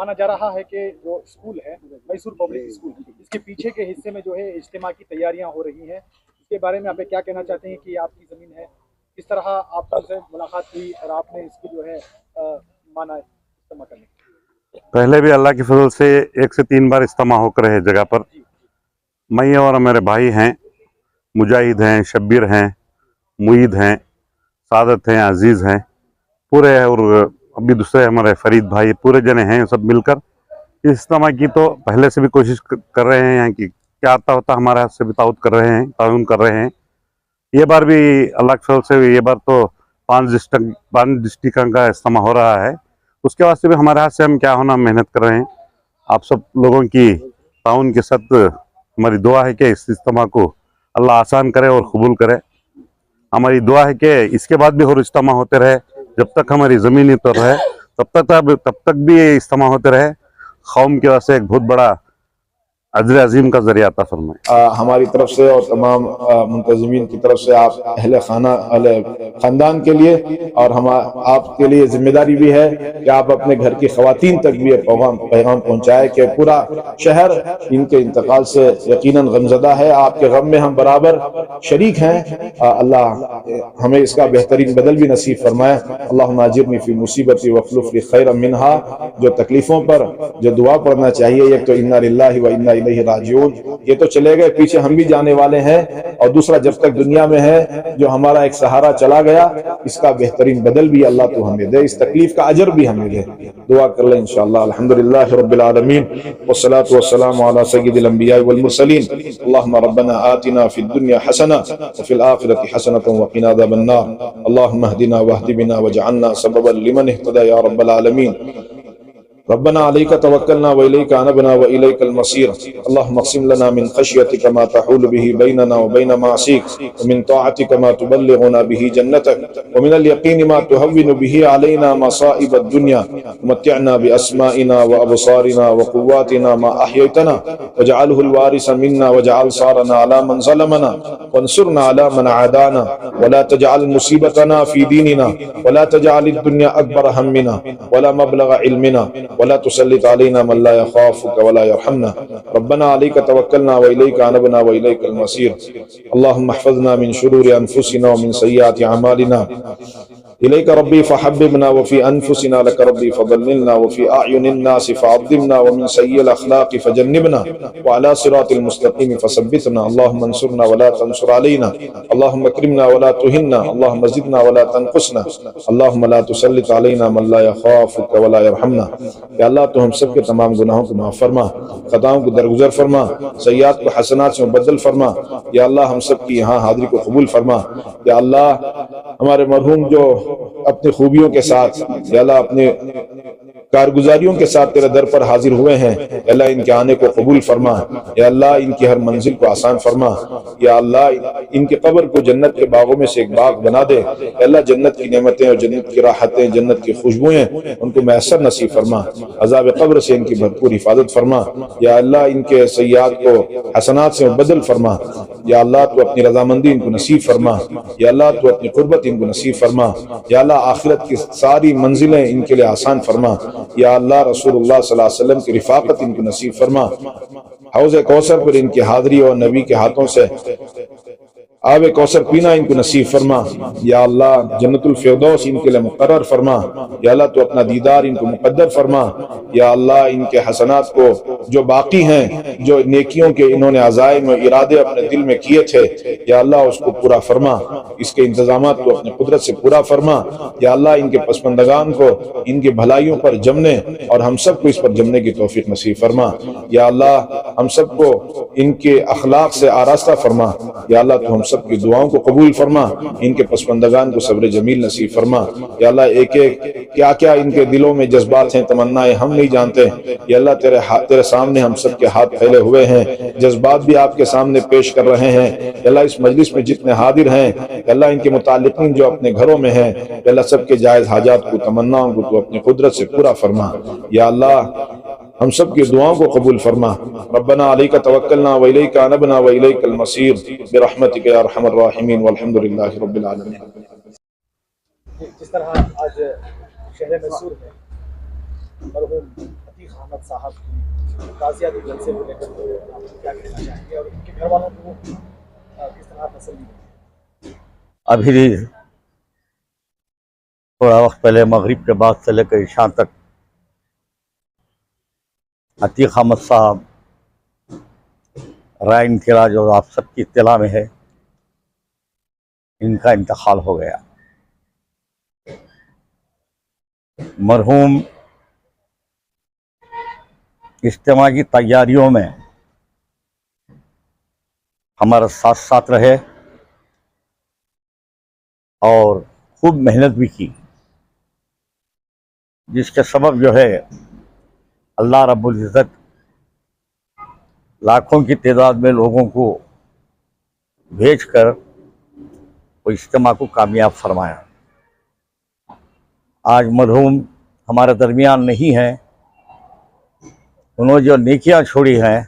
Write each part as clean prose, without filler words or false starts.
माना जा रहा है कि जो स्कूल है मैसूर पब्लिक स्कूल, इसके पीछे के हिस्से में जो है इज्तिमा की तैयारियां हो रही हैं, इसके बारे में आप क्या कहना चाहते हैं कि आपकी ज़मीन है, किस तरह आपसे मुलाकात हुई और आपने इसको जो है माना इज्तिमा करने? पहले भी अल्लाह के फजल से 1 से 3 बार इज्तिमा होकर है जगह पर। मैं और मेरे भाई हैं, मुजाहिद हैं, शब्बीर हैं, मुईद हैं, सादत हैं, अजीज़ हैं, पूरे, और अभी दूसरे हमारे फरीद भाई, पूरे जने हैं सब मिलकर इस इज्तिमा की। तो पहले से भी कोशिश कर रहे हैं कि क्या आता होता हमारे हाथ से भी ताउन कर रहे हैं। ये बार भी अल्लाह के फजल से ये बार तो 5 डिस्ट्रिक्ट का इज्तिमा हो रहा है। उसके वास्ते भी हमारे हाथ से हम क्या होना मेहनत कर रहे हैं। आप सब लोगों की ताउन के साथ हमारी दुआ है कि इस इज्तिमा को अल्लाह आसान करे और कबूल करे। हमारी दुआ है कि इसके बाद भी और इज्तिमा होते रहे, जब तक हमारी ज़मीन तो रहे तब तक भी ये इज्तिमा होते रहे। कौम के वास्ते एक बहुत बड़ा अजर अजीम का जरिया अता फरमाए। हमारी तरफ से और तमाम मुंतज़मीन की तरफ से आप अहले ख़ानदान के लिए और हम आपके लिए जिम्मेदारी भी है कि आप अपने घर की ख़वातीन तक भी पैगाम पहुँचाए कि पूरा शहर इनके इंतकाल से यकीनन गमज़दा है। आपके गम में हम बराबर शरीक हैं। अल्लाह हमें इसका बेहतरीन बदल भी नसीब फरमाए। अल्लाहुम्मा अजिरनी फ़ी मुसीबती वख्लुफ़ ली खैरम मिन्हा। जो तकलीफ़ों पर जो दुआ पढ़ना चाहिए, एक तो इन्ना लिल्लाहि व इन्ना इलैहि राजिऊन, ये तो चले गए, पीछे हम भी जाने वाले हैं, और दूसरा जब तक दुनिया में है जो हमारा एक सहारा चला गया, इसका बेहतरीन बदल भी अल्लाह तो हमें दे, इस तकलीफ का अजर भी हमें दे। दुआ कर ले इंशाअल्लाह। अल्हम्दुलिल्लाहि रब्बिल आलमीन वस्सलातु वस्सलामु अला सय्यिदिल अंबिया वल मुरसलीन। अल्लाहुम्मा रब्बना आतिना फिद दुन्या हसना व फिल आखिरति हसनतन व क़िना अज़ाबन नार। अल्लाहुम्मा अहदिना वहदि बिना वजअलना सबबन लिमन इह्तदा या रब्बल आलमीन। रब्बना अलैका तवक्कलना व इलैका अनबना व इलैकल मसीर। अल्लाहुम्मा क़सिम लना मिन ख़श्यतिका मा तहूलु बिही बैनना व बैन माअसीक व मिन ताअतिका मा तुबल्लिगुना बिही जन्नतक व मिनल यक़ीनि मा तुहव्विनु बिही अलैना मसाइबद दुन्या मत्तिअना बिअस्माइना व अबसारिना व क़ुव्वातिना मा अहयैतना वजअलहुल वारिसा मिन्ना वजअल सारना अला मन ज़लमना वंसुरना अला मन आदाना वला तजअल मुसीबतना फ़ी दीनिना वला तजअलिद दुन्या अकबर हम्मिना वला मबलग इल्मिना वला तुसल्लित अलैना मन ला यख़ाफ़ुका वला यरहमना। रब्बना अलैका तवक्कलना व इलैका अनबना व इलैकल मसीर। अल्लाहुम्मा अहफ़ज़ना मिन शुरूरि अनफुसिना व मिन सय्यिआति अमालिना। इलैका रब्बी फ़हब्बिबना व फ़ी अनफुसिना लक रब्बी फ़ज़ल्लिलना व फ़ी अअयुनिन नासि फ़अज़्ज़िमना व मिन सय्यिल अख़लाक़ि फ़जन्निबना व अला सिरातिल मुस्तक़ीम फ़सब्बितना। अल्लाहुम्मा अंसुरना व ला तंसुर अलैना। अल्लाहुम्मा अक्रिमना व ला तुहिन्ना। अल्लाहुम्मा ज़िदना व ला तनक़ुसना। अल्लाहुम्मा ला तुसल्लित अलैना मन ला यख़ाफ़ुका व ला यरहमना। या अल्लाह तो हम सब के तमाम गुनाहों को माफ़ फरमा, खताओं को दरगुजर फरमा, सय्यात को हसनात से मुबद्दल फरमा। या अल्लाह हम सब की यहाँ हाज़िरी को कबूल फरमा। या अल्लाह हमारे मरहूम जो अपनी खूबियों के साथ, या अल्लाह अपने कारगुजारियों के साथ तेरे दर पर हाजिर हुए हैं, अल्लाह इनके आने को कबूल फरमा। या अल्लाह इनकी हर मंजिल को आसान फरमा। या अल्लाह इनके कब्र को जन्नत के बागों में से एक बाग बना दे। अल्लाह जन्नत की नेमतें और जन्नत की राहतें, जन्नत की खुशबुएं उनको मैसर नसीब फरमा। अज़ाब कब्र से इनकी भरपूर हिफाजत फरमा। या अल्लाह इनके सय्यात को हसनात से मुबद्दल फरमा। या अल्लाह तो अपनी रजामंदी इनको नसीब फरमा। या अल्लाह तो अपनी कुर्बत इनको नसीब फरमा। या अल्लाह आखिरत की सारी मंजिलें इनके लिए आसान फरमा। या अल्लाह रसूलुल्लाह सल्लल्लाहु अलैहि वसल्लम की रिफाकत इनको नसीब फरमा। हौज़ कौसर पर इनकी हाज़िरी और नबी के हाथों से आब कौसर पीना इनको नसीब फरमा। या अल्लाह जन्नतुल फिरदौस इनके लिए मुकर्रर फरमा। या अल्लाह तो अपना दीदार इनको मुकद्दर फरमा। या अल्लाह इनके हसनात को जो बाकी हैं, जो नेकियों के इन्होंने अज़ाइम और इरादे अपने दिल में किए थे, या अल्लाह उसको पूरा फरमा। इसके इंतजामात को अपनी कुदरत से पूरा फरमा। या अल्लाह इनके पसमंदगान को इनकी भलाइयों पर जमने और हम सबको इस पर जमने की तौफीक नसीब फरमा। या अल्लाह हम सबको इनके अखलाक से आरास्ता फरमा। या अल्लाह तो हम सब की दुआओं को कबूल फरमा। इनके पसमंदगान को सब्र जमील नसीब फरमा। या अल्लाह एक एक क्या क्या इनके दिलों में जज्बात हैं, तमन्नाएं हम नहीं जानते। या अल्लाह तेरे सामने हम सब के हाथ फैले हुए हैं, जज्बात भी आपके सामने पेश कर रहे हैं। या अल्लाह इस मजलिस में जितने हाजिर हैं, या अल्लाह इनके मुताल्लिकीन जो अपने घरों में हैं, या अल्लाह सबके जायज हाजात को, तमन्नाओं को तो अपनी कुदरत से पूरा फरमा। या अल्लाह हम सब की दुआओं को कबूल फरमा। रब्बना अलैका तवक्कलना व इलैका अनबना व इलैकल मसीर बिरहमतिका या अरहमर राहिमीन वल्हम्दुलिल्लाहि रब्बिल आलमीन। जिस तरह आज शहर मैसूर में मरहूम अतीक अहमद साहब की ताज़ियाती जलसे को लेकर आप क्या कहना चाहेंगे और उनके घर वालों को किस तरह तसल्ली देंगे? अभी थोड़ा वक्त पहले मगरिब के बाद से लेकर इशा तक अतीक अहमद साहब राइन किला जो आप सबकी इत्तला में है, इनका इंतकाल हो गया। मरहूम इज्तिमा की तैयारियों में हमारे साथ साथ रहे और खूब मेहनत भी की, जिसके सबब जो है अल्लाह रब्बुल इज़्ज़त लाखों की तादाद में लोगों को भेजकर वो इज्तिमा को कामयाब फरमाया। आज मरहूम हमारे दरमियान नहीं है, उन्होंने जो नेकियां छोड़ी हैं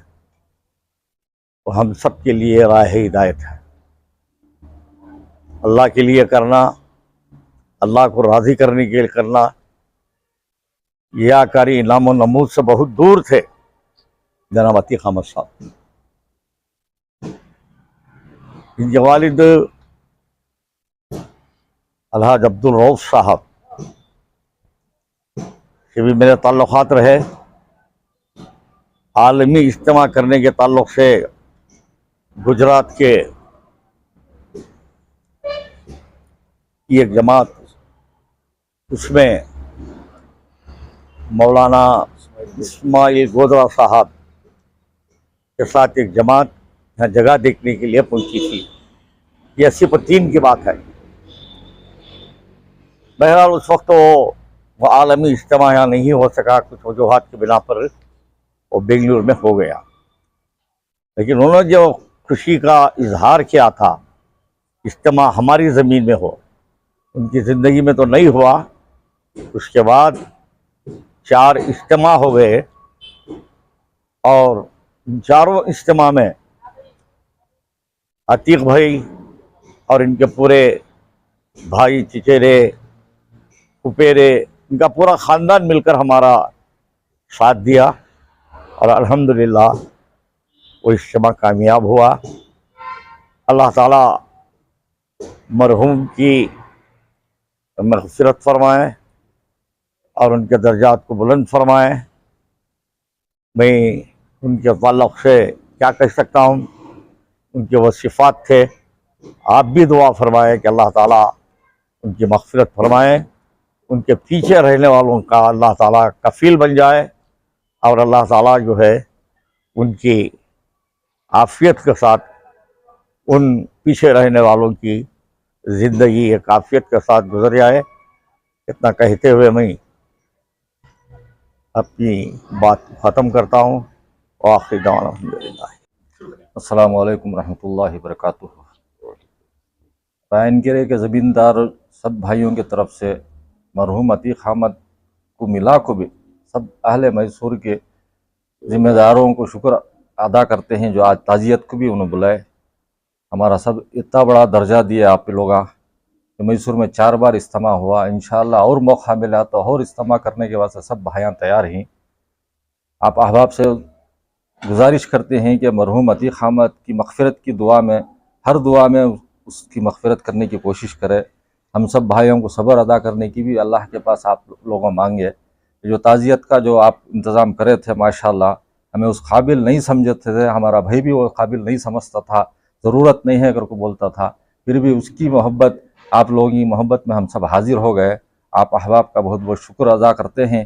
वो हम सब के लिए राह हिदायत है। अल्लाह के लिए करना, अल्लाह को राज़ी करने के लिए करना, रियाकारी इनाम व नमूद से बहुत दूर थे जनाब अतीक अहमद साहब। इनके वालिद अलहाज अब्दुल रऊफ साहब से भी मेरे ताल्लुकात रहे। आलमी इज्तिमा करने के ताल्लुक से गुजरात के एक जमात, उसमें मौलाना इस्माइल गोदरा साहब के साथ एक जमात यहाँ जगह देखने के लिए पहुंची थी। ये 80/3 की बात है। बहरहाल उस वक्त वो आलमी इज्तिमा यहाँ नहीं हो सका, कुछ वजूहात की बिना पर वो बेंगलुरु में हो गया। लेकिन उन्होंने जो खुशी का इजहार किया था इज्तिमा हमारी ज़मीन में हो, उनकी ज़िंदगी में तो नहीं हुआ। उसके बाद 4 इज्तिमा हो गए और चारों इज्तिमा में अतीक भाई और इनके पूरे भाई, चचेरे, फुफेरे, इनका पूरा ख़ानदान मिलकर हमारा साथ दिया और अल्हम्दुलिल्लाह वो इज्तिमा कामयाब हुआ। अल्लाह ताला मरहूम की मग़फ़िरत फरमाए और उनके दर्जात को बुलंद फरमाए। मैं उनके ताल्लुक़ से क्या कह सकता हूँ, उनके वो सिफ़ात थे। आप भी दुआ फरमाएँ कि अल्लाह ताला उनकी मग़फ़िरत फरमाए, उनके पीछे रहने वालों का अल्लाह ताला कफ़ील बन जाए और अल्लाह ताला जो है उनकी आफ़ियत के साथ उन पीछे रहने वालों की ज़िंदगी एक आफ़ियत के साथ गुजर जाए। इतना कहते हुए मैं अपनी बात ख़त्म करता हूँ। आखिर दावाना अल्हम्दुलिल्लाह। अस्सलामु अलैकुम रहमतुल्लाहि व बरकातुहू। रायनकेरे के ज़मींदार सब भाइयों की तरफ से मरहूम अतीक अहमद को मिला को भी सब अहले मैसूर के ज़िम्मेदारों को शुक्र अदा करते हैं जो आज ताज़ियत को भी उन्होंने बुलाए। हमारा सब इतना बड़ा दर्जा दिया आप लोग कि मैसूर में 4 बार इज्तिमा हुआ। इंशाअल्लाह और मौका मिला तो और इज्तिमा करने के वास्ते सब भाइयाँ तैयार हैं। आप अहबाब से गुजारिश करते हैं कि मरहूम अतीक अहमद की मग़फ़िरत की दुआ में, हर दुआ में उसकी मग़फ़िरत करने की कोशिश करें। हम सब भाइयों को सब्र अदा करने की भी अल्लाह के पास आप लोगों मांगे। जो ताज़ियत का जो आप इंतज़ाम करे थे माशाअल्लाह, हमें उस काबिल नहीं समझते थे, हमारा भाई भी वो काबिल नहीं समझता था, ज़रूरत नहीं है करके बोलता था, फिर भी उसकी मोहब्बत, आप लोगों की मोहब्बत में हम सब हाजिर हो गए। आप अहबाब का बहुत बहुत शुक्र अदा करते हैं।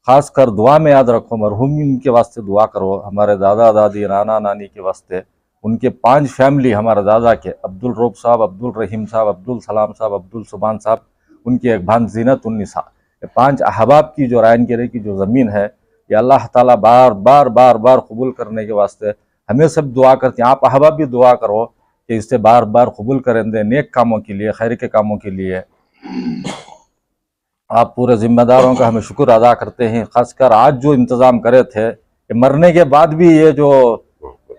ख़ास कर दुआ में याद रखो, मरहूमिन के वास्ते दुआ करो, हमारे दादा दादी, नाना नानी के वास्ते, उनके 5 फैमिली, हमारे दादा के अब्दुल रऊफ साहब, अब्दुल रहीम साहब, अब्दुल सलाम साहब, अब्दुल सुबान साहब, उनकी एक भान ज़ीनत उन्निसा, 5 अहबाब की जो रायनकेरे की जो ज़मीन है, ये अल्लाह ताला बार बार कबूल करने के वास्ते हमें सब दुआ करते हैं। आप अहबाब भी दुआ करो कि इससे बार बार कबूल करें दे, नेक कामों के लिए, खैर के कामों के लिए। आप पूरे ज़िम्मेदारों का हमें शुक्र अदा करते हैं। ख़ासकर आज जो इंतज़ाम करे थे कि मरने के बाद भी ये जो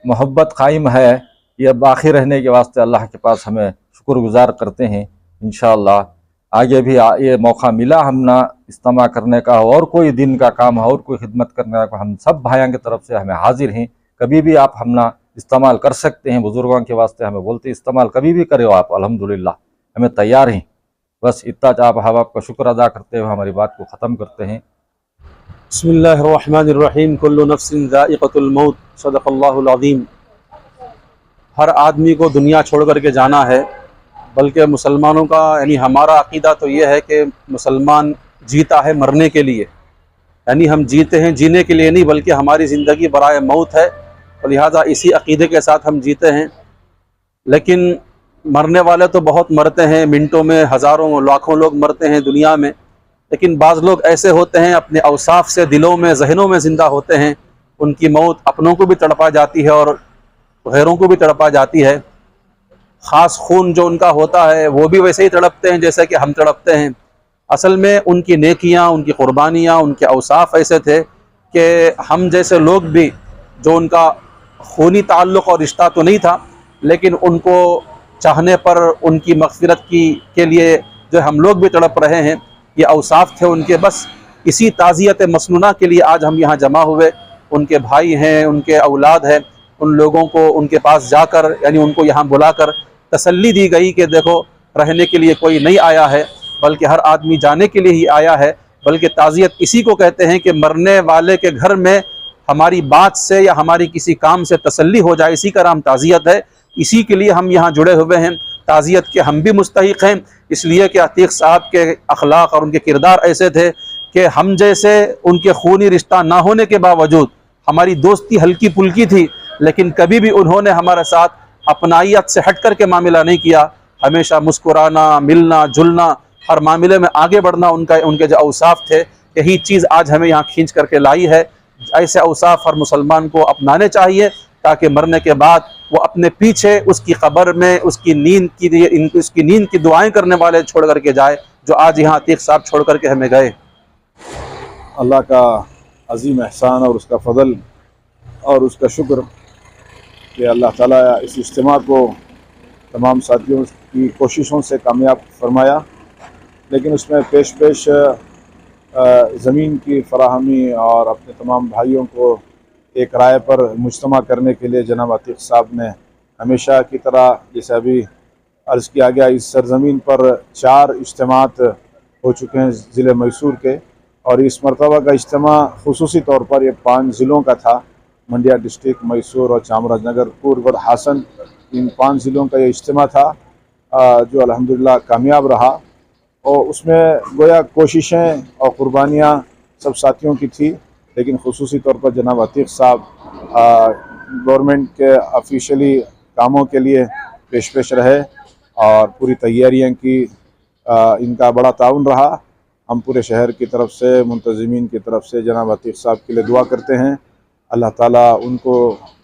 मोहब्बत कायम है, ये बाकी रहने के वास्ते अल्लाह के पास हमें शुक्रगुजार करते हैं। इंशाअल्लाह आगे भी ये मौका मिला हमना इज्तिमा करने का, और कोई दिन का काम है और कोई खिदमत करने का, हम सब भाइयों की तरफ से हमें हाजिर हैं। कभी भी आप हमना इस्तेमाल कर सकते हैं। बुजुर्गों के वास्ते हमें बोलते इस्तेमाल कभी भी करे आप, अल्हम्दुलिल्लाह हमें तैयार हैं। बस इतना आप आपका शुक्र अदा करते हुए हमारी बात को ख़त्म करते हैं। बिस्मिल्लाहिर्रहमानिर्रहीम, कुल्लु नफ्सिन ज़ाइक़तुल मौत, सदक़ल्लाहुल अज़ीम। हर आदमी को दुनिया छोड़ करके जाना है, बल्कि मुसलमानों का यानी हमारा अक़ीदा तो ये है कि मुसलमान जीता है मरने के लिए, यानी हम जीते हैं जीने के लिए नहीं, बल्कि हमारी ज़िंदगी बराए मौत है, और लिहाजा इसी अक़ीदे के साथ हम जीते हैं। लेकिन मरने वाले तो बहुत मरते हैं, मिनटों में हज़ारों लाखों लोग मरते हैं दुनिया में, लेकिन बाज़ लोग ऐसे होते हैं अपने अवसाफ से दिलों में ज़हनों में ज़िंदा होते हैं। उनकी मौत अपनों को भी तड़पा जाती है और गैरों को भी तड़पा जाती है। ख़ास खून जो उनका होता है वो भी वैसे ही तड़पते हैं जैसे कि हम तड़पते हैं। असल में उनकी नेकियां, उनकी क़ुरबानियाँ, उनके अवसाफ ऐसे थे कि हम जैसे लोग भी, जो उनका खूनी ताल्लुक़ और रिश्ता तो नहीं था, लेकिन उनको चाहने पर उनकी मग़फ़िरत के लिए जो हम लोग भी तड़प रहे हैं, ये अवसाफ थे उनके। बस इसी ताज़ियत मसनूना के लिए आज हम यहाँ जमा हुए। उनके भाई हैं, उनके औलाद हैं, उन लोगों को उनके पास जाकर यानी उनको यहाँ बुलाकर तसल्ली दी गई कि देखो रहने के लिए कोई नहीं आया है, बल्कि हर आदमी जाने के लिए ही आया है। बल्कि ताज़ियत इसी को कहते हैं कि मरने वाले के घर में हमारी बात से या हमारी किसी काम से तसल्ली हो जाए, इसी का नाम ताज़ियत है। इसी के लिए हम यहाँ जुड़े हुए हैं। ताज़ियत के हम भी मुस्तहिक़ हैं, इसलिए कि अतीक़ साहब के अखलाक और उनके किरदार ऐसे थे कि हम जैसे उनके खूनी रिश्ता ना होने के बावजूद हमारी दोस्ती हल्की फुल्की थी, लेकिन कभी भी उन्होंने हमारे साथ अपनाइयत से हट कर के मामला नहीं किया। हमेशा मुस्कुराना, मिलना जुलना, हर मामले में आगे बढ़ना उनके जो अवसाफ थे, यही चीज़ आज हमें यहाँ खींच करके लाई है। ऐसे अवसाफ हर मुसलमान को अपनाने चाहिए, ताकि मरने के बाद वो अपने पीछे उसकी क़ब्र में उसकी नींद की दुआएं करने वाले छोड़ करके जाए, जो आज यहाँ अतीक़ साहब छोड़ करके हमें गए। अल्लाह का अज़ीम एहसान और उसका फ़ज़ल और उसका शुक्र कि अल्लाह ताला इस इज्तिमा को तमाम साथियों की कोशिशों से कामयाब फरमाया। लेकिन उसमें पेश ज़मीन की फ़राहमी और अपने तमाम भाइयों को एक राय पर मुज्तमा करने के लिए जनाब अतीक़ साहब ने हमेशा की तरह, जैसे अभी अर्ज़ किया गया, इस सरज़मीन पर 4 इज्तिमात हो चुके हैं ज़िले मैसूर के, और इस मरतबा का इज्तिमा ख़ुसूसी तौर पर ये 5 ज़िलों का था। मंडिया डिस्ट्रिक्ट, मैसूर और चामराजनगर, पूर्व और हासन, इन 5 ज़िलों का ये इज्तिमा था जो अल्हम्दुलिल्लाह कामयाब रहा। और उसमें गोया कोशिशें और क़ुरबानियाँ सब साथियों की थी, लेकिन ख़ुसूसी तौर पर जनाब अतीक़ साहब गवर्नमेंट के ऑफिशियली कामों के लिए पेश रहे और पूरी तैयारियां की। इनका बड़ा ताउन रहा। हम पूरे शहर की तरफ से, मुंतज़िमीन की तरफ से जनाब अतीक़ साहब के लिए दुआ करते हैं। अल्लाह ताला उनको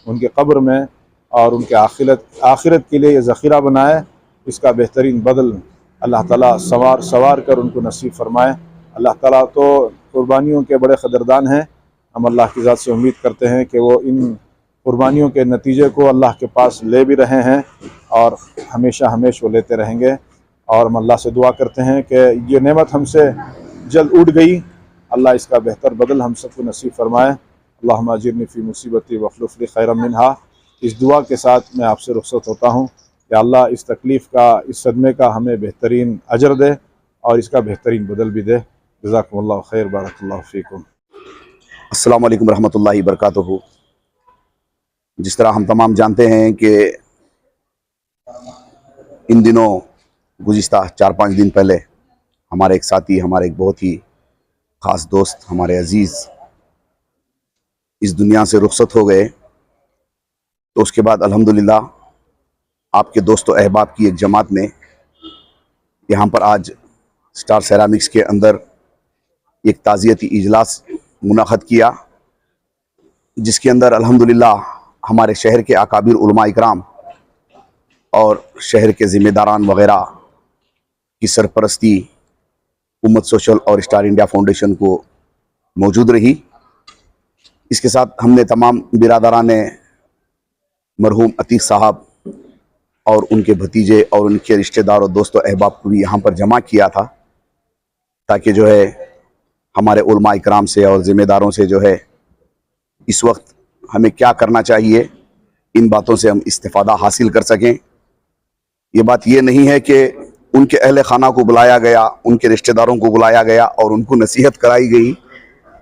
उनके क़ब्र में और उनके आखिरत के लिए ज़ख़ीरा बनाए, इसका बेहतरीन बदल अल्लाह ताला सवार कर उनको नसीब फरमाए। अल्लाह ताला तो क़ुरबानियों के बड़े क़दरदान हैं। हम अल्लाह की ज़ात से उम्मीद करते हैं कि वो इन क़ुरबानियों के नतीजे को अल्लाह के पास ले भी रहे हैं और हमेशा वो लेते रहेंगे। और हम अल्लाह से दुआ करते हैं कि ये नेमत हमसे जल्द उठ गई, अल्लाह इसका बेहतर बदल हम सबको नसीब फरमाए। अल्लाहुम्मा अजिरनी फ़ी मुसीबती वख़्लुफ़ ली खैरम मिन्हा। इस दुआ के साथ मैं आपसे रुख़्सत होता हूँ कि अल्लाह इस तकलीफ़ का, इस सदमे का हमें बेहतरीन अजर दे और इसका बेहतरीन बदल भी दे। जज़ाकुमुल्लाहु खैर, बारकल्लाहु फ़ीकुम। अस्सलामु अलैकुम रहमतुल्लाहि वबरकातुहू। जिस तरह हम तमाम जानते हैं कि इन दिनों गुज़िश्ता 4-5 दिन पहले हमारे एक साथी, हमारे एक बहुत ही ख़ास दोस्त, हमारे अज़ीज़ इस दुनिया से रुखसत हो गए। तो उसके बाद अल्हम्दुलिल्लाह आपके दोस्तों अहबाब की एक जमात ने यहाँ पर आज स्टार सेरामिक्स के अंदर एक ताज़ियती इजलास मुनाक़द किया, जिसके अंदर अल्हम्दुलिल्लाह हमारे शहर के अकाबिर उलमा इकराम और शहर के ज़िम्मेदारान वग़ैरह की सरपरस्ती उम्मत सोशल और स्टार इंडिया फाउंडेशन को मौजूद रही। इसके साथ हमने तमाम बिरादरान मरहूम अतीक़ साहब और उनके भतीजे और उनके रिश्तेदार और दोस्तों अहबाब को भी यहाँ पर जमा किया था। ताकि जो है हमारे उलमा इकराम से और ज़िम्मेदारों से जो है इस वक्त हमें क्या करना चाहिए, इन बातों से हम इस्तिफ़ादा हासिल कर सकें। ये बात ये नहीं है कि उनके अहल खाना को बुलाया गया, उनके रिश्तेदारों को बुलाया गया और उनको नसीहत कराई गई,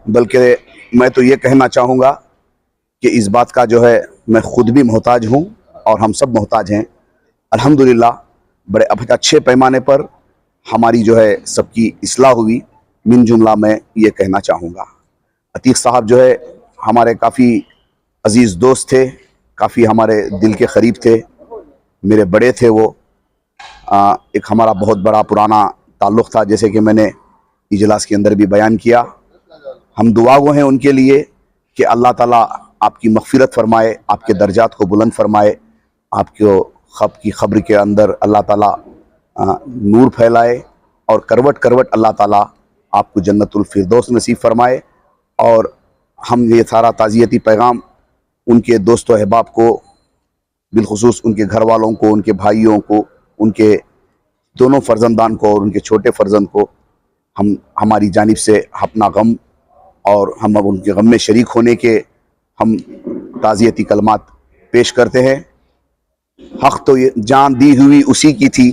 बल्कि मैं तो ये कहना चाहूँगा कि इस बात का जो है मैं ख़ुद भी मोहताज हूँ और हम सब मोहताज हैं। अल्हम्दुलिल्लाह बड़े अच्छे पैमाने पर हमारी जो है सबकी इस्लाह हुई। मिन जुमला मैं ये कहना चाहूँगा, अतीक साहब जो है हमारे काफ़ी अज़ीज़ दोस्त थे, काफ़ी हमारे दिल के करीब थे, मेरे बड़े थे वो। एक हमारा बहुत बड़ा पुराना ताल्लुक़ था, जैसे कि मैंने इजलास के अंदर भी बयान किया। हम दुआ गो हैं उनके लिए कि अल्लाह ताला आपकी मग़फ़िरत फ़रमाए, आपके दर्जात को बुलंद फ़रमाए, आपको की ख़ब्र के अंदर अल्लाह ताला नूर फैलाए और करवट करवट अल्लाह ताला आपको जन्नतुल फिरदौस नसीब फ़रमाए। और हम ये सारा ताज़ियती पैगाम उनके दोस्त व अहबाब को, बिलखुसूस उनके घर वालों को, उनके भाइयों को, उनके दोनों फ़र्जंदान को और उनके छोटे फ़र्जंद को हमारी जानिब से अपना गम और हम अब उनके गम में शरीक होने के हम ताज़ियती कलमात पेश करते हैं। हक़ तो ये जान दी हुई उसी की थी,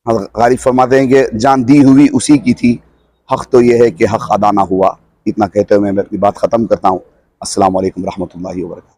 गालिब फरमाते हैं कि जान दी हुई उसी की थी, हक़ तो ये है कि हक़ अदा ना हुआ। इतना कहते हुए मैं अपनी बात ख़त्म करता हूँ। अस्सलामु अलैकुम रहमतुल्लाहि व बरकातहू।